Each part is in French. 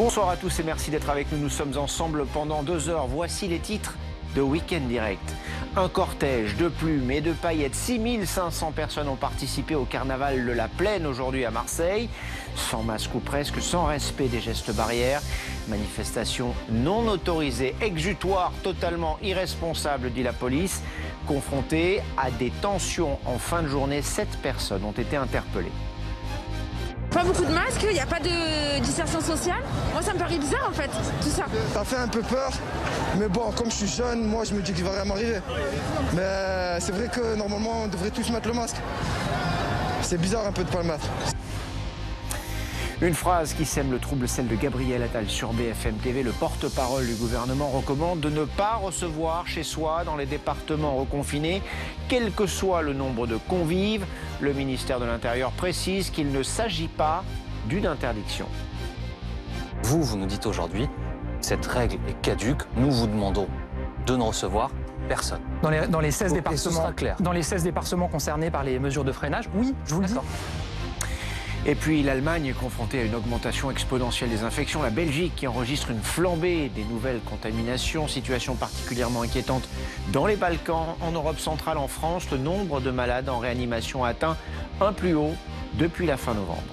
Bonsoir à tous et merci d'être avec nous. Nous sommes ensemble pendant 2 heures. Voici les titres de Week-end Direct. Un cortège de plumes et de paillettes. 6500 personnes ont participé au carnaval de la Plaine aujourd'hui à Marseille. Sans masque ou presque, sans respect des gestes barrières. Manifestation non autorisée, exutoire totalement irresponsable, dit la police. Confrontée à des tensions en fin de journée, 7 personnes ont été interpellées. Pas beaucoup de masques, il n'y a pas de dispersion sociale. Moi, ça me paraît bizarre en fait, tout ça. Ça fait un peu peur, mais bon, comme je suis jeune, moi je me dis qu'il va rien m'arriver. Mais c'est vrai que normalement on devrait tous mettre le masque. C'est bizarre un peu de pas le mettre. Une phrase qui sème le trouble, celle de Gabriel Attal sur BFM TV. Le porte-parole du gouvernement recommande de ne pas recevoir chez soi dans les départements reconfinés, quel que soit le nombre de convives. Le ministère de l'Intérieur précise qu'il ne s'agit pas d'une interdiction. Vous nous dites aujourd'hui, cette règle est caduque, nous vous demandons de ne recevoir personne. Dans les 16 ce sera clair. dans les 16 départements concernés par les mesures de freinage, oui, je vous le dis. Et puis l'Allemagne est confrontée à une augmentation exponentielle des infections. La Belgique qui enregistre une flambée des nouvelles contaminations. Situation particulièrement inquiétante dans les Balkans, en Europe centrale, en France. Le nombre de malades en réanimation a atteint un plus haut depuis la fin novembre.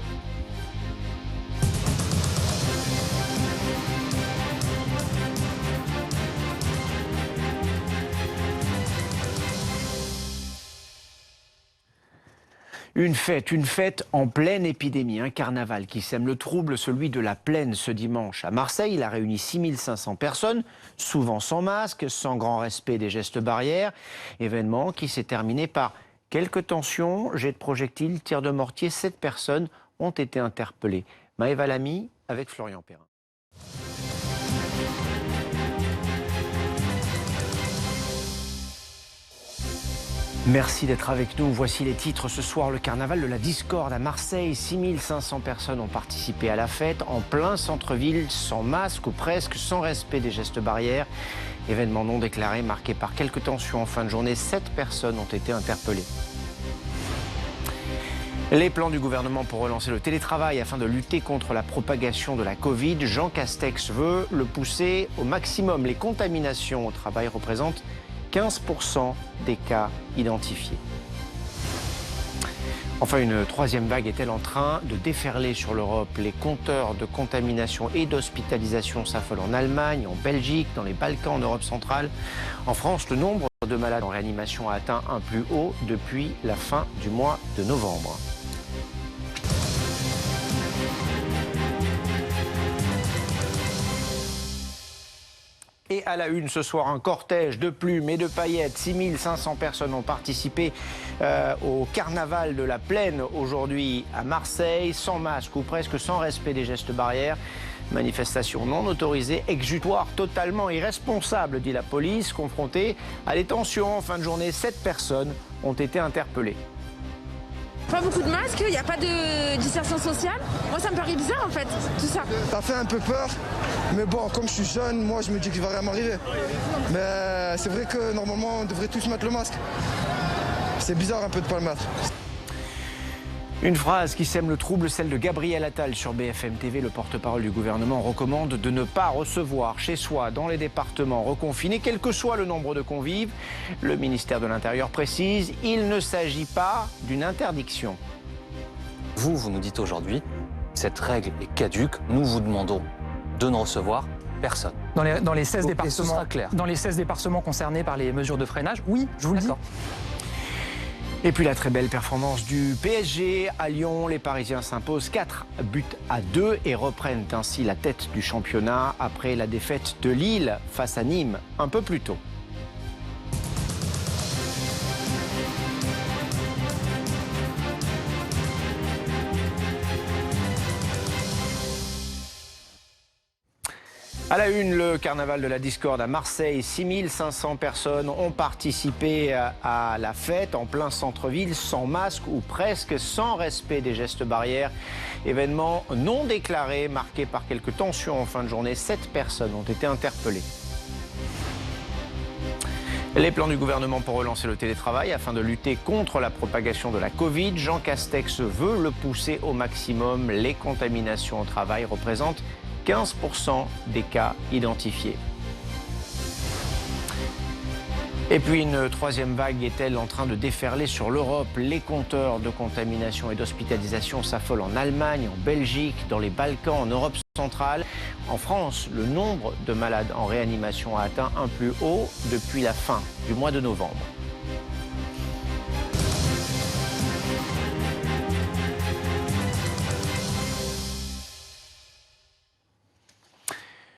Une fête en pleine épidémie, un carnaval qui sème le trouble, celui de la Plaine ce dimanche. À Marseille, il a réuni 6500 personnes, souvent sans masque, sans grand respect des gestes barrières. Événement qui s'est terminé par quelques tensions, jets de projectiles, tirs de mortier. 7 personnes ont été interpellées. Maëva Lamy avec Florian Perrin. Merci d'être avec nous. Voici les titres ce soir. Le carnaval de la discorde à Marseille. 6500 personnes ont participé à la fête en plein centre-ville, sans masque ou presque, sans respect des gestes barrières. Événement non déclaré marqué par quelques tensions en fin de journée. 7 personnes ont été interpellées. Les plans du gouvernement pour relancer le télétravail afin de lutter contre la propagation de la Covid. Jean Castex veut le pousser au maximum. Les contaminations au travail représentent 15% des cas identifiés. Enfin, une 3e vague est-elle en train de déferler sur l'Europe? Les compteurs de contamination et d'hospitalisation s'affolent en Allemagne, en Belgique, dans les Balkans, en Europe centrale. En France, le nombre de malades en réanimation a atteint un plus haut depuis la fin du mois de novembre. Et à la une ce soir, un cortège de plumes et de paillettes. 6500 personnes ont participé au carnaval de la Plaine aujourd'hui à Marseille, sans masque ou presque, sans respect des gestes barrières. Manifestation non autorisée, exutoire totalement irresponsable, dit la police. Confrontée à des tensions en fin de journée, 7 personnes ont été interpellées. Pas beaucoup de masques, il n'y a pas de dispersion sociale. Moi, ça me paraît bizarre en fait, tout ça. Ça fait un peu peur, mais bon, comme je suis jeune, moi je me dis qu'il va rien m'arriver. Mais c'est vrai que normalement on devrait tous mettre le masque. C'est bizarre un peu de pas le mettre. Une phrase qui sème le trouble, celle de Gabriel Attal sur BFM TV. Le porte-parole du gouvernement recommande de ne pas recevoir chez soi dans les départements reconfinés, quel que soit le nombre de convives. Le ministère de l'Intérieur précise, il ne s'agit pas d'une interdiction. Vous nous dites aujourd'hui, cette règle est caduque, nous vous demandons de ne recevoir personne. Dans les 16 ce sera clair. dans les 16 départements concernés par les mesures de freinage, oui, je vous le dis. Et puis la très belle performance du PSG à Lyon. Les Parisiens s'imposent 4-2 et reprennent ainsi la tête du championnat après la défaite de Lille face à Nîmes un peu plus tôt. À la une, le carnaval de la discorde à Marseille. 6500 personnes ont participé à la fête en plein centre-ville, sans masque ou presque, sans respect des gestes barrières. Événement non déclaré, marqué par quelques tensions en fin de journée. 7 personnes ont été interpellées. Les plans du gouvernement pour relancer le télétravail afin de lutter contre la propagation de la Covid. Jean Castex veut le pousser au maximum. Les contaminations au travail représentent 15% des cas identifiés. Et puis une troisième vague est-elle en train de déferler sur l'Europe? Les compteurs de contamination et d'hospitalisation s'affolent en Allemagne, en Belgique, dans les Balkans, en Europe centrale. En France, le nombre de malades en réanimation a atteint un plus haut depuis la fin du mois de novembre.